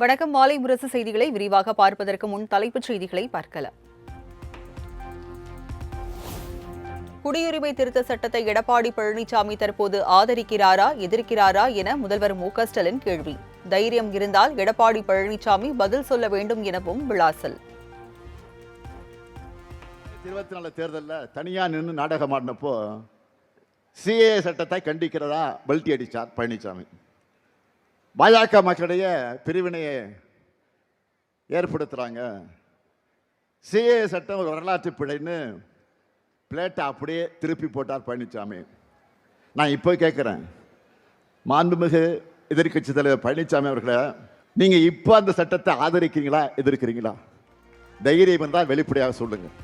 வணக்கம். மாலை முரசு செய்திகளை விரிவாக பார்ப்பதற்கு முன் தலைப்புச் செய்திகளை பார்க்கலாம். குடியுரிமை திருத்த சட்டத்தை எடப்பாடி பழனிசாமி தற்போது ஆதரிக்கிறாரா எதிர்க்கிறாரா என முதல்வர் மு.க.ஸ்டாலின் கேள்வி. தைரியம் இருந்தால் எடப்பாடி பழனிசாமி பதில் சொல்ல வேண்டும் எனவும் விளாசல். 24 தேர்தலில் தனியா நின்று நாடகம் ஆடினப்போ சிஏஏ சட்டத்தை கண்டிக்கிறதா பல்டி அடித்தார் பழனிசாமி. பாஜக மக்களுடைய பிரிவினையை ஏற்படுத்துகிறாங்க, சிஏஏ சட்டம் ஒரு வரலாற்று பிழைன்னு பிளேட்டை அப்படியே திருப்பி போட்டார் பழனிசாமி. நான் இப்போ கேட்குறேன், மாண்புமிகு எதிர்க்கட்சி தலைவர் பழனிசாமி அவர்களை, நீங்கள் இப்போ அந்த சட்டத்தை ஆதரிக்கிறீங்களா எதிர்க்கிறீங்களா? தைரியம் இருந்தால் வெளிப்படையாக சொல்லுங்கள்.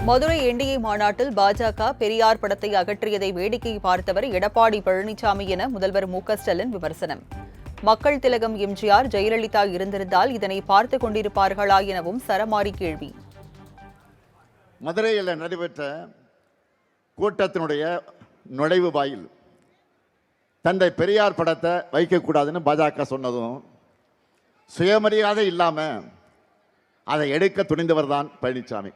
மதுரை என்டிஏ மாநாட்டில் பாஜக பெரியார் படத்தை அகற்றியதை வேடிக்கை பார்த்தவர் எடப்பாடி பழனிசாமி என முதல்வர் மு.க.ஸ்டாலின் விமர்சனம். மக்கள் திலகம் எம்ஜிஆர், ஜெயலலிதா இருந்திருந்தால் இதனை பார்த்துக் கொண்டிருப்பார்களா எனவும் சரமாரி கேள்வி. மதுரையில் நடைபெற்ற கூட்டத்தினுடைய நுழைவு வாயில் தந்தை பெரியார் படத்தை வைக்கக்கூடாதுன்னு பாஜக சொன்னதும் சுயமரியாதை இல்லாமல் அதை எடுக்க துணிந்தவர் தான் பழனிசாமி.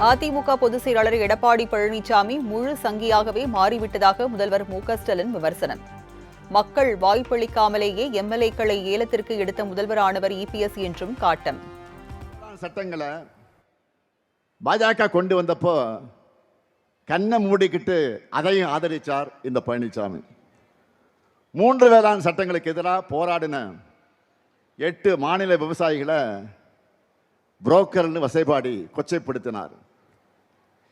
அதிமுக பொதுச் செயலாளர் எடப்பாடி பழனிசாமி முழு சங்கியாகவே மாறிவிட்டதாக முதல்வர் மு.க.ஸ்டாலின் விமர்சனம். மக்கள் வாய்ப்பளிக்காமலேயே எம்எல்ஏக்களை ஏலத்திற்கு எடுத்த முதல்வரானவர் இபிஎஸ் என்றும் காட்டம். சட்டங்களை பாஜக கொண்டு வந்தப்போ கண்ணை மூடிக்கிட்டு அதையும் ஆதரித்தார் இந்த பழனிசாமி. 3 வேளாண் சட்டங்களுக்கு எதிராக போராடின 8 மாநில விவசாயிகளை புரோக்கர்னு வசைபாடி கொச்சைப்படுத்தினார்.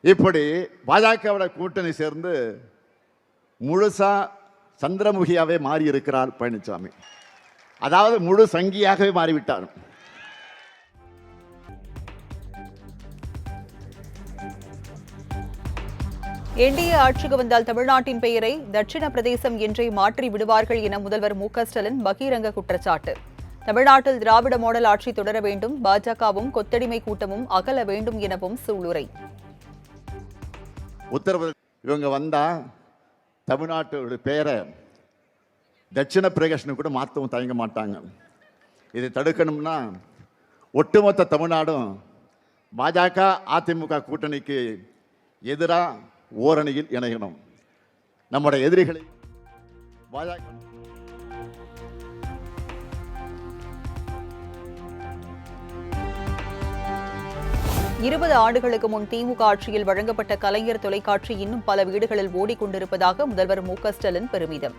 இப்படி பாஜகவோட கூட்டணி சேர்ந்து முழுசா சந்திரமுகியாவே மாறி இருக்கிறார் பழனிசாமி. அதாவது முழு சங்கியாகவே மாறிவிட்டார். என்டிஏ ஆட்சிக்கு வந்தால் தமிழ்நாட்டின் பெயரை தட்சிண பிரதேசம் என்றே மாற்றி விடுவார்கள் என முதல்வர் மு.க.ஸ்டாலின் பகிரங்க குற்றச்சாட்டு. தமிழ்நாட்டில் திராவிட மாடல் ஆட்சி தொடர வேண்டும், பாஜகவும் கொத்தடிமை கூட்டமும் அகல வேண்டும் எனவும் சூளுரை. உத்தரப்பிரதேச இவங்க வந்தா தமிழ்நாட்டோட பெயரை தட்சிண பிரதேசம் கூட மாற்றவும் தயங்க மாட்டாங்க. இதை தடுக்கணும்னா ஒட்டுமொத்த தமிழ்நாடும் பாஜக அதிமுக கூட்டணிக்கு எதிராக ஓரணியில் இணையணும். நம்முடைய எதிரிகளை பாஜக 20 ஆண்டுகளுக்கு முன் திமுக ஆட்சியில் வழங்கப்பட்ட கலைஞர் தொலைக்காட்சி இன்னும் பல வீடுகளில் ஓடிக்கொண்டிருப்பதாக முதல்வர் மு.க.ஸ்டாலின் பெருமிதம்.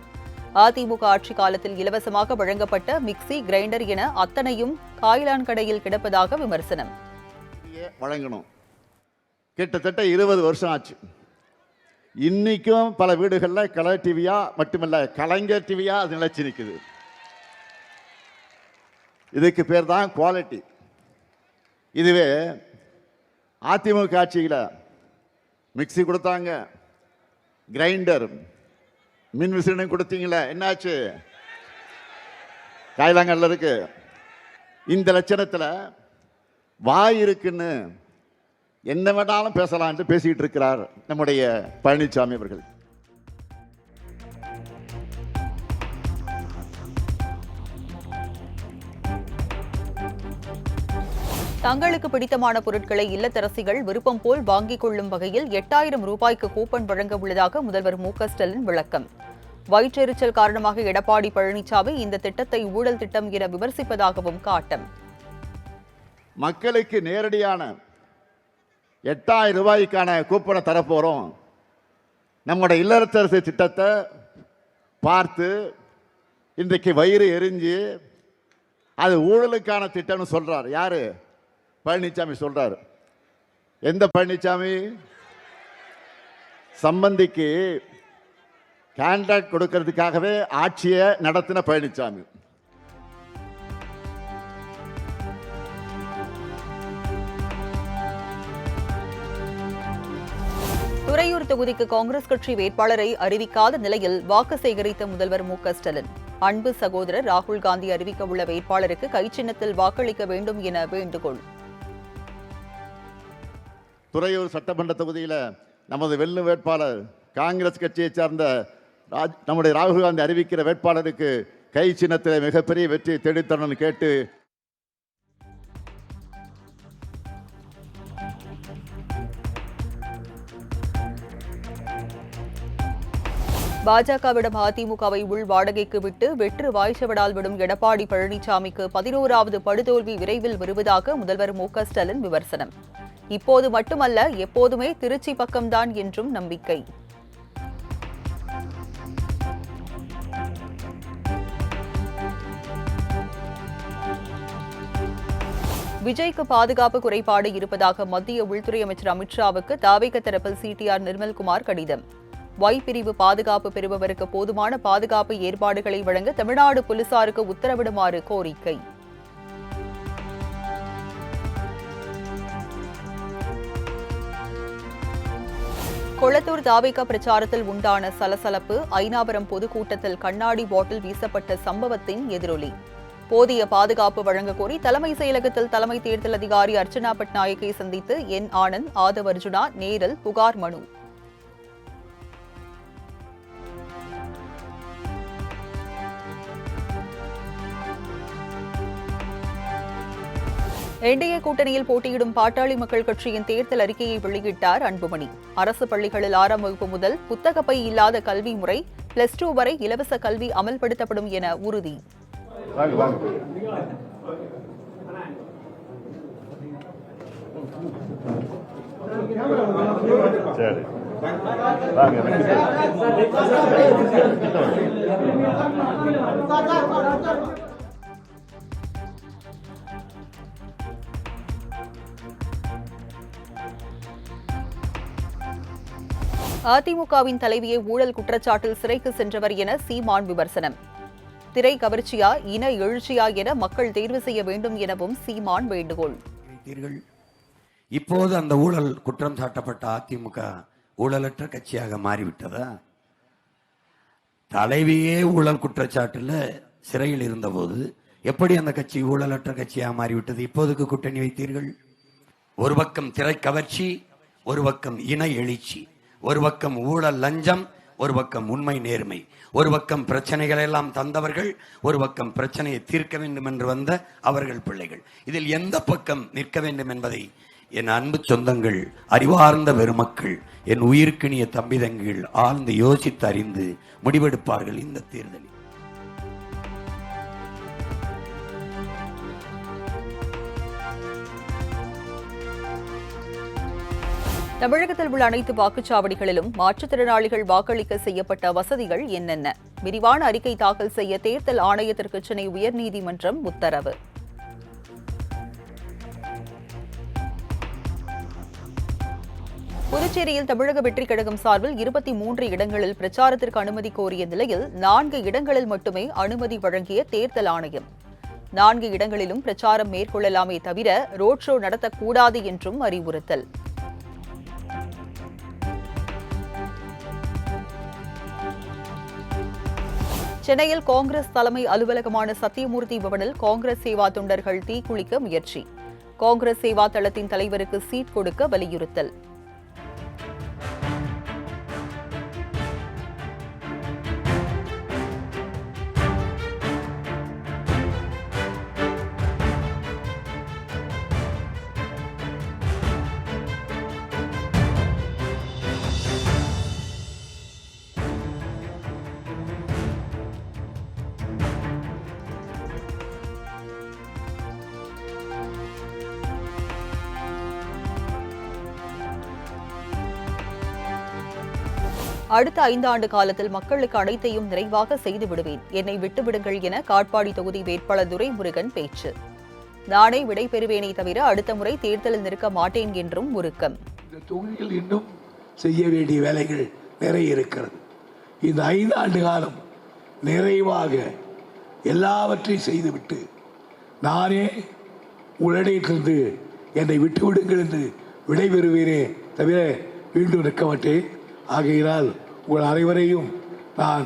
அதிமுக ஆட்சி காலத்தில் இலவசமாக வழங்கப்பட்ட மிக்சி, கிரைண்டர் என அத்தனையும் காய்லான் கடையில் கிடப்பதாக விமர்சனம். வழங்கணும் கிட்டத்தட்ட 20 வருஷம் ஆச்சு. இன்னைக்கும் பல வீடுகளில் கலர் டிவியா மட்டுமல்ல, கலைஞர் டிவியா அது நிலைச்சு நிற்குது. இதுக்கு பேர் தான் குவாலிட்டி. இதுவே அதிமுக ஆட்சியில் மிக்சி கொடுத்தாங்க, கிரைண்டர், மின் விசிறி கொடுத்தீங்களே, என்னாச்சு? காயிலாங்கல்ல இருக்கு. இந்த லட்சணத்தில் வாய் இருக்குன்னு என்ன வேணாலும் பேசலாம் என்று பேசிக்கிட்டு இருக்கிறார் நம்முடைய பழனிசாமி அவர்கள். தங்களுக்கு பிடித்தமான பொருட்களை இல்லத்தரசிகள் விருப்பம் போல் வாங்கிக் கொள்ளும் வகையில் 8000 ரூபாய்க்கு கூப்பன் வழங்க உள்ளதாக முதல்வர் மு.க.ஸ்டாலின் விளக்கம். வயிற்றெரிச்சல் காரணமாக எடப்பாடி பழனிசாமி இந்த திட்டத்தை ஊழல் திட்டம் என விமர்சிப்பதாகவும் காட்டம். மக்களுக்கு நேரடியான 8000 ரூபாய்க்கான கூப்பனை தரப்போறோம். நம்முடைய இல்லத்தரசி திட்டத்தை பார்த்து இன்றைக்கு வயிறு எரிஞ்சு அது ஊழலுக்கான திட்டம்னு சொல்றார். யாரு? பழனிசாமி சொல்றாரு. எந்த பழனிசாமி? சம்பந்திக்கு கான்ட்ராக்ட் கொடுக்கிறதுக்காகவே ஆட்சியை நடத்தின பழனிசாமி. துறையூர் தொகுதிக்கு காங்கிரஸ் கட்சி வேட்பாளரை அறிவிக்காத நிலையில் வாக்கு சேகரித்த முதல்வர் மு.க.ஸ்டாலின் அன்பு சகோதரர் ராகுல் காந்தி அறிவிக்க உள்ள வேட்பாளருக்கு கைச்சின்னத்தில் வாக்களிக்க வேண்டும் என வேண்டுகோள். துறையூர் சட்டமன்ற தொகுதியில் நமது வெல்லும் வேட்பாளர் காங்கிரஸ் கட்சியைச் சார்ந்த நம்முடைய ராகுல் காந்தி அறிவிக்கிற வேட்பாளருக்கு கை சின்னத்தில் மிகப்பெரிய வெற்றி தேடித்தரணும்னு கேட்டு பாஜகவிடம் அதிமுகவை உள் வாடகைக்கு விட்டு வெற்று வாய்ச்சவடால் விடும் எடப்பாடி பழனிசாமிக்கு 11வது படுதோல்வி விரைவில் வருவதாக முதல்வர் மு.க.ஸ்டாலின் விமர்சனம். இப்போது மட்டுமல்ல, எப்போதுமே திருச்சி பக்கம்தான் என்றும் நம்பிக்கை. விஜய்க்கு பாதுகாப்பு குறைபாடு இருப்பதாக மத்திய உள்துறை அமைச்சர் அமித்ஷாவுக்கு தாவேக தரப்பில் சிடிஆர் நிர்மல்குமார் கடிதம். ஒய் பிரிவு பாதுகாப்பு பெறுபவருக்கு போதுமான பாதுகாப்பு ஏற்பாடுகளை வழங்க தமிழ்நாடு போலீசாருக்கு உத்தரவிடுமாறு கோரிக்கை. கொளத்தூர் தாவேக பிரச்சாரத்தில் உண்டான சலசலப்பு, ஐனாபுரம் பொதுக்கூட்டத்தில் கண்ணாடி பாட்டில் வீசப்பட்ட சம்பவத்தின் எதிரொலி. போதிய பாதுகாப்பு வழங்க கோரி தலைமை செயலகத்தில் தலைமை தேர்தல் அதிகாரி அர்ச்சனா பட்நாயக்கை சந்தித்து என். ஆனந்த், ஆதவ் அர்ஜுனா நேரில் புகார் மனு. என்டிஏ கூட்டணியில் போட்டியிடும் பாட்டாளி மக்கள் கட்சியின் தேர்தல் அறிக்கையை வெளியிட்டார் அன்புமணி. அரசு பள்ளிகளில் 6ஆம் வகுப்பு முதல் புத்தகப்பை இல்லாத கல்வி முறை, +2 வரை இலவச கல்வி அமல்படுத்தப்படும் என உறுதி. அதிமுகவின் தலைவியை ஊழல் குற்றச்சாட்டில் சிறைக்கு சென்றவர் என சீமான் விமர்சனம். திரை கவர்ச்சியா, இன எழுச்சியா என மக்கள் தேர்வு செய்ய வேண்டும் எனவும் சீமான் வேண்டுகோள். இப்போது அந்த ஊழல் குற்றம் சாட்டப்பட்ட அதிமுக ஊழலற்ற கட்சியாக மாறிவிட்டதா? தலைவியே ஊழல் குற்றச்சாட்டுல சிறையில் இருந்தபோது எப்படி அந்த கட்சி ஊழலற்ற கட்சியாக மாறிவிட்டது? இப்போதுக்கு கூட்டணி வைத்தீர்கள். ஒரு பக்கம் திரை கவர்ச்சி, ஒரு பக்கம் இன எழுச்சி, ஒரு பக்கம் ஊழல் லஞ்சம், ஒரு பக்கம் உண்மை நேர்மை, ஒரு பக்கம் பிரச்சனைகள் எல்லாம் தந்தவர்கள், ஒரு பக்கம் பிரச்சனையை தீர்க்க வேண்டும் என்று வந்த அவர்கள் பிள்ளைகள். இதில் எந்த பக்கம் நிற்க வேண்டும் என்பதை என் அன்பு சொந்தங்கள், அறிவார்ந்த பெருமக்கள், என் உயிர்க்கினிய தம்பிதங்கள் ஆழ்ந்து யோசித்து அறிந்து முடிவெடுப்பார்கள் இந்த தேர்தலில். தமிழகத்தில் உள்ள அனைத்து வாக்குச்சாவடிகளிலும் மாற்றுத்திறனாளிகள் வாக்களிக்க செய்யப்பட்ட வசதிகள் என்னென்ன? விரிவான அறிக்கை தாக்கல் செய்ய தேர்தல் ஆணையத்திற்கு சென்னை உயர்நீதிமன்றம் உத்தரவு. புதுச்சேரியில் தமிழக வெற்றிக் கழகம் சார்பில் 23 இடங்களில் பிரச்சாரத்திற்கு அனுமதி கோரிய நிலையில் 4 இடங்களில் மட்டுமே அனுமதி வழங்கிய தேர்தல் ஆணையம். 4 இடங்களிலும் பிரச்சாரம் மேற்கொள்ளலாமே தவிர ரோட் ஷோ நடத்தக்கூடாது என்றும் அறிவுறுத்தல். சென்னையில் காங்கிரஸ் தலைமை அலுவலகமான சத்தியமூர்த்தி பவனில் காங்கிரஸ் சேவா தொண்டர்கள் தீக்குளிக்க முயற்சி. காங்கிரஸ் சேவா தளத்தின் தலைவருக்கு சீட் கொடுக்க வலியுறுத்தல். அடுத்த 5 ஆண்டு காலத்தில் மக்களுக்கு அனைத்தையும் நிறைவாக செய்து விடுவேன், என்னை விட்டுவிடுங்கள் என காட்பாடி தொகுதி வேட்பாளர் துரைமுருகன் பேச்சு. நானே விடை பெறுவேனே தவிர அடுத்த முறை தேர்தலில் நிற்க மாட்டேன் என்றும் உருக்கம். இந்த தொகுதியில் இன்னும் செய்ய வேண்டிய வேலைகள் நிறைய இருக்கிறது. இந்த 5 ஆண்டு காலம் நிறைவாக எல்லாவற்றையும் செய்துவிட்டு நானே உங்களிடத்திலிருந்து என்னை விட்டுவிடுங்கள் என்று விடைபெறுவேனே தவிர மீண்டும் நிற்க மாட்டேன். ஆகையினால் உங்கள் அனைவரையும் நான்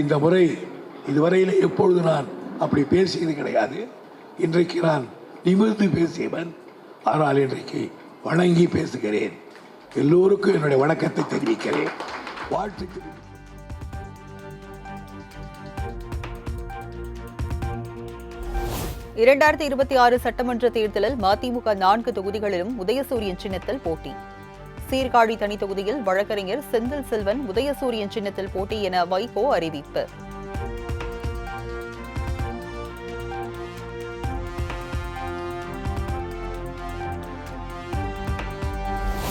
இந்த முறை இதுவரையில் எப்பொழுது நான் அப்படி பேசியது கிடையாது. இன்றைக்கு நான் நிமிர்ந்து பேசியவன், ஆனால் இன்றைக்கு வணங்கி பேசுகிறேன். எல்லோருக்கும் என்னுடைய வணக்கத்தை தெரிவிக்கிறேன், வாழ்த்து தெரிவிக்கிறேன். இரண்டாயிரத்தி 26 சட்டமன்ற தேர்தலில் மதிமுக 4 தொகுதிகளிலும் உதயசூரியன் சின்னத்தில் போட்டி. சீர்காழி தனி தொகுதியில் வழக்கறிஞர் செந்தில் செல்வன் உதயசூரியன் சின்னத்தில் போட்டி என வைகோ அறிவிப்பு.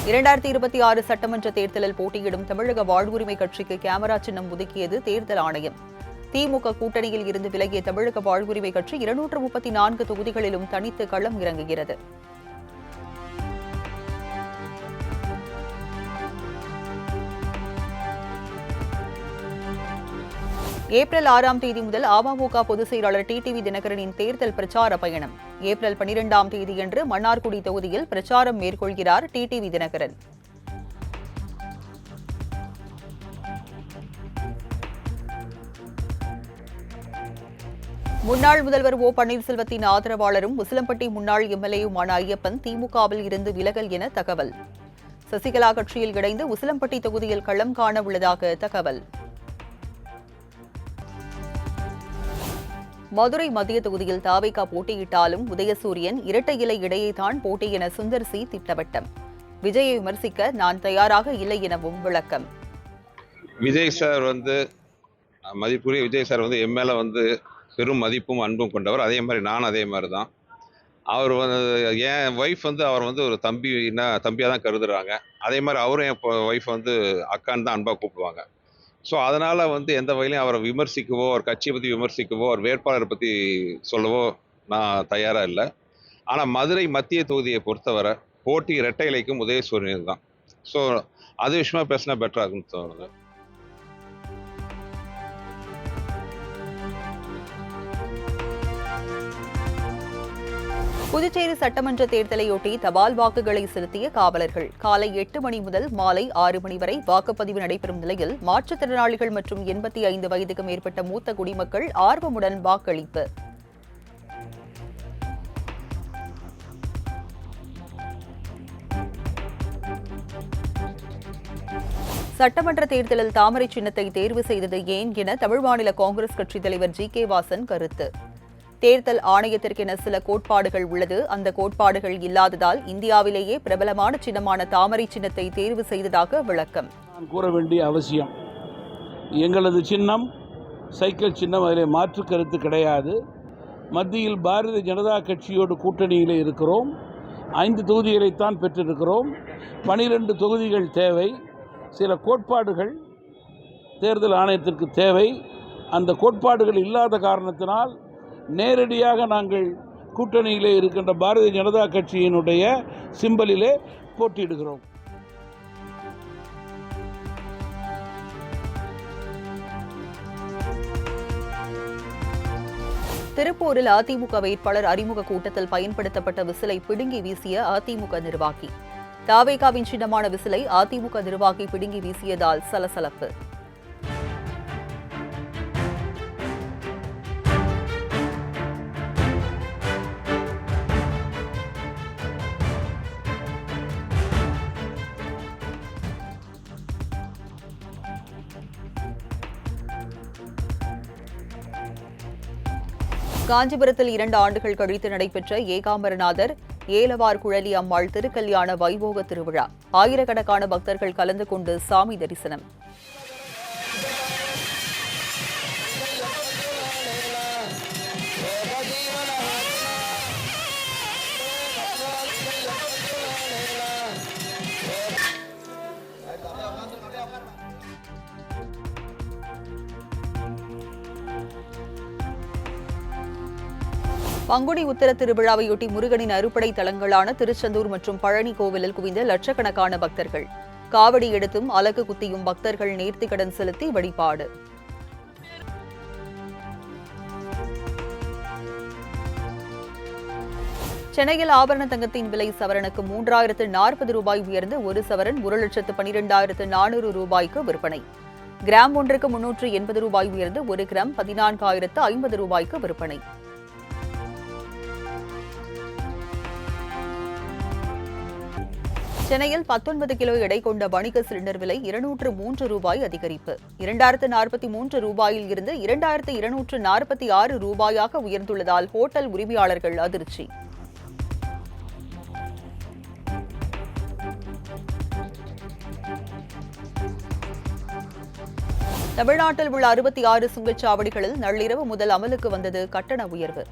இரண்டாயிரத்தி 26 சட்டமன்ற தேர்தலில் போட்டியிடும் தமிழக வாழ்வுரிமை கட்சிக்கு கேமரா சின்னம் ஒதுக்கியது தேர்தல் ஆணையம். திமுக கூட்டணியில் இருந்து விலகிய தமிழக வாழ்வுரிமை கட்சி 234 தொகுதிகளிலும் தனித்து களம் இறங்குகிறது. ஏப்ரல் 6ஆம் தேதி முதல் அமமுக பொதுச் செயலாளர் டிடிவி தினகரனின் தேர்தல் பிரச்சார பயணம். ஏப்ரல் 12ஆம் தேதியன்று மன்னார்குடி தொகுதியில் பிரச்சாரம் மேற்கொள்கிறார் டிடிவி தினகரன். முன்னாள் முதல்வர் ஓ பன்னீர்செல்வத்தின் ஆதரவாளரும் உசிலம்பட்டி முன்னாள் எம்எல்ஏயுமான ஐயப்பன் திமுகவில் இருந்து விலகல் என தகவல். சசிகலா கட்சியில் இணைந்து உசிலம்பட்டி தொகுதியில் களம் காண உள்ளதாக தகவல். மதுரை மத்திய தொகுதியில் தாவேகா போட்டியிட்டாலும் உதயசூரியன் இரட்டை இலை இடையேதான் போட்டி என சுந்தர் சி திட்டவட்டம். விஜயை விமர்சிக்க நான் தயாராக இல்லை எனவும் விளக்கம். விஜய் சார் மதிப்புரிய விஜய் சார் என் மேலே பெரும் மதிப்பும் அன்பும் கொண்டவர். அதே மாதிரி நான் அதே மாதிரி தான். அவர் என் ஒய்ஃப் அவர் ஒரு தம்பியாக தான் கருதுறாங்க. அதே மாதிரி அவரும் என் ஒய்ஃப் அக்கான்னு தான் அன்பாக கூப்பிடுவாங்க. ஸோ அதனால் எந்த வகையிலையும் அவரை விமர்சிக்கவோ, அவர் கட்சியை பற்றி விமர்சிக்கவோ, அவர் வேட்பாளரை பற்றி சொல்லவோ நான் தயாராக இல்லை. ஆனால் மதுரை மத்திய தொகுதியை பொறுத்தவரை போட்டி இரட்டை இலைக்கும் உதயசூரியன் தான். ஸோ அது விஷயமா பேசினா பெட்டராக இருக்குன்னு தோணுது. புதுச்சேரி சட்டமன்ற தேர்தலையொட்டி தபால் வாக்குகளை செலுத்திய காவலர்கள் காலை 8 மணி முதல் மாலை 6 மணி வரை வாக்குப்பதிவு நடைபெறும் நிலையில் மாற்றுத்திறனாளிகள் மற்றும் 85 வயதுக்கு மேற்பட்ட மூத்த குடிமக்கள் ஆர்வமுடன் வாக்களிப்பு. சட்டமன்ற தேர்தலில் தாமரை சின்னத்தை தேர்வு செய்தது ஏன் என தமிழ் மாநில காங்கிரஸ் கட்சித் தலைவர் ஜி.கே. வாசன் கருத்து. தேர்தல் ஆணையத்திற்கென சில கோட்பாடுகள் உள்ளது. அந்த கோட்பாடுகள் இல்லாததால் இந்தியாவிலேயே பிரபலமான சின்னமான தாமரை சின்னத்தை தேர்வு செய்ததாக விளக்கம். நான் கூற வேண்டிய அவசியம், எங்களது சின்னம் சைக்கிள் சின்னம், அதில் மாற்று கருத்து கிடையாது. மத்தியில் பாரதிய ஜனதா கட்சியோடு கூட்டணியில் இருக்கிறோம். 5 தொகுதிகளைத்தான் பெற்றிருக்கிறோம். 12 தொகுதிகள் தேவை. சில கோட்பாடுகள் தேர்தல் ஆணையத்திற்கு தேவை. அந்த கோட்பாடுகள் இல்லாத காரணத்தினால் நேரடியாக நாங்கள் கூட்டணியிலே இருக்கின்ற பாரதிய ஜனதா கட்சியினுடைய சிம்பலிலே போட்டியிடுகிறோம். திருப்பூரில் அதிமுக வேட்பாளர் அறிமுக கூட்டத்தில் பயன்படுத்தப்பட்ட விசிலை பிடுங்கி வீசிய அதிமுக நிர்வாகி. தாவேகாவின் சின்னமான விசிலை அதிமுக நிர்வாகி பிடுங்கி வீசியதால் சலசலப்பு. காஞ்சிபுரத்தில் 2 ஆண்டுகள் கழித்து நடைபெற்ற ஏகாம்பரநாதர் ஏலவார் குழலி அம்மாள் திருக்கல்யாண வைபோக திருவிழா. ஆயிரக்கணக்கான பக்தர்கள் கலந்து கொண்டு சாமி தரிசனம். பங்குனி உத்தர திருவிழாவையொட்டி முருகனின் அறுபடை தலங்களான திருச்செந்தூர் மற்றும் பழனி கோவிலில் குவிந்த லட்சக்கணக்கான பக்தர்கள். காவடி எடுத்தும் அலகு குத்தியும் பக்தர்கள் நேர்த்திக்கடன் செலுத்தி வழிபாடு. சென்னையில் ஆபரண தங்கத்தின் விலை சவரனுக்கு 3040 ரூபாய் உயர்ந்து 1 சவரன் 1,12,400 ரூபாய்க்கு விற்பனை. கிராம் ஒன்றுக்கு 380 ரூபாய் உயர்ந்து 1 கிராம் 14,050 ரூபாய்க்கு விற்பனை. சென்னையில் 19 கிலோ எடை கொண்ட வணிக சிலிண்டர் விலை 203 ரூபாய் அதிகரிப்பு. 2043 ரூபாயில் இருந்து 2246 ரூபாயாக உயர்ந்துள்ளதால் ஹோட்டல் உரிமையாளர்கள் அதிர்ச்சி. தமிழ்நாட்டில் உள்ள 66 சுங்கச்சாவடிகளில் நள்ளிரவு முதல் அமலுக்கு வந்தது கட்டண உயர்வு.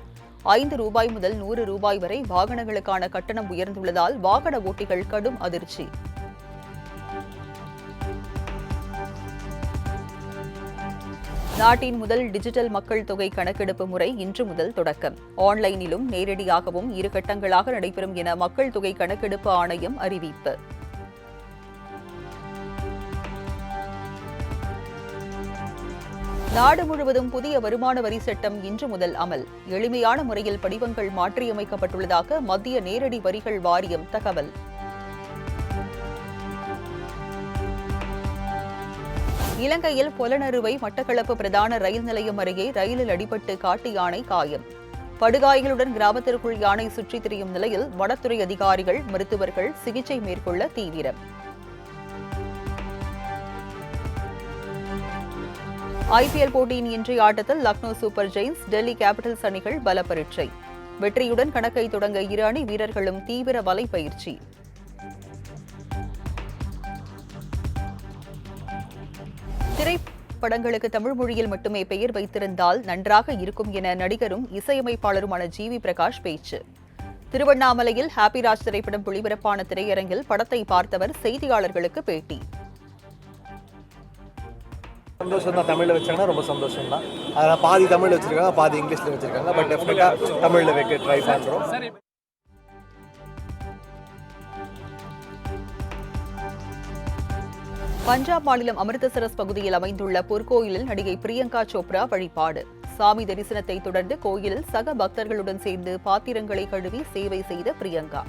5 ரூபாய் முதல் 100 ரூபாய் வரை வாகனங்களுக்கான கட்டணம் உயர்ந்துள்ளதால் வாகன ஓட்டிகள் கடும் அதிர்ச்சி. நாட்டின் முதல் டிஜிட்டல் மக்கள் தொகை கணக்கெடுப்பு முறை இன்று முதல் தொடக்கம். ஆன்லைனிலும் நேரடியாகவும் 2 கட்டங்களாக நடைபெறும் என மக்கள் தொகை கணக்கெடுப்பு ஆணையம் அறிவிப்பு. நாடு முழுவதும் புதிய வருமான வரி சட்டம் இன்று முதல் அமல். எளிமையான முறையில் படிவங்கள் மாற்றியமைக்கப்பட்டுள்ளதாக மத்திய நேரடி வரிகள் வாரியம் தகவல். இலங்கையில் பொலனறுவை மட்டக்களப்பு பிரதான ரயில் நிலையம் அருகே ரயிலில் அடிபட்டு காட்டு யானை காயம். படுகாயங்களுடன் கிராமத்திற்குள் யானை சுற்றித் திரியும் நிலையில் வனத்துறை அதிகாரிகள், மருத்துவர்கள் சிகிச்சை மேற்கொள்ள தீவிரம். ஐபிஎல் போட்டியின் இன்றைய ஆட்டத்தில் Lucknow Super Giants, Delhi Capitals அணிகள் பல பரீட்சை. வெற்றியுடன் கணக்கை தொடங்க இரு அணி வீரர்களும் தீவிர வலை பயிற்சி. திரைப்படங்களுக்கு தமிழ் மொழியில் மட்டுமே பெயர் வைத்திருந்தால் நன்றாக இருக்கும் என நடிகரும் இசையமைப்பாளருமான ஜிவி பிரகாஷ் பேச்சு. திருவண்ணாமலையில் ஹாப்பிராஜ் திரைப்படம் ஒளிபரப்பான திரையரங்கில் படத்தை பார்த்தவர் செய்தியாளர்களுக்கு பேட்டி. சந்தோஷம் தான். தமிழில் வச்சாங்கன்னா ரொம்ப சந்தோஷம் தான். அதனால் பாதி தமிழில் வச்சுருக்காங்க, பாதி இங்கிலீஷில் வச்சுருக்காங்க. பட் டெஃபினட்டாக தமிழில் வைக்க ட்ரை பண்ணுறோம். பஞ்சாப் மாநிலம் அமிர்தசரஸ் பகுதியில் அமைந்துள்ள பொற்கோயிலில் நடிகை பிரியங்கா சோப்ரா வழிபாடு. சாமி தரிசனத்தை தொடர்ந்து கோயிலில் சக பக்தர்களுடன் சேர்ந்து பாத்திரங்களை கழுவி சேவை செய்த பிரியங்கா.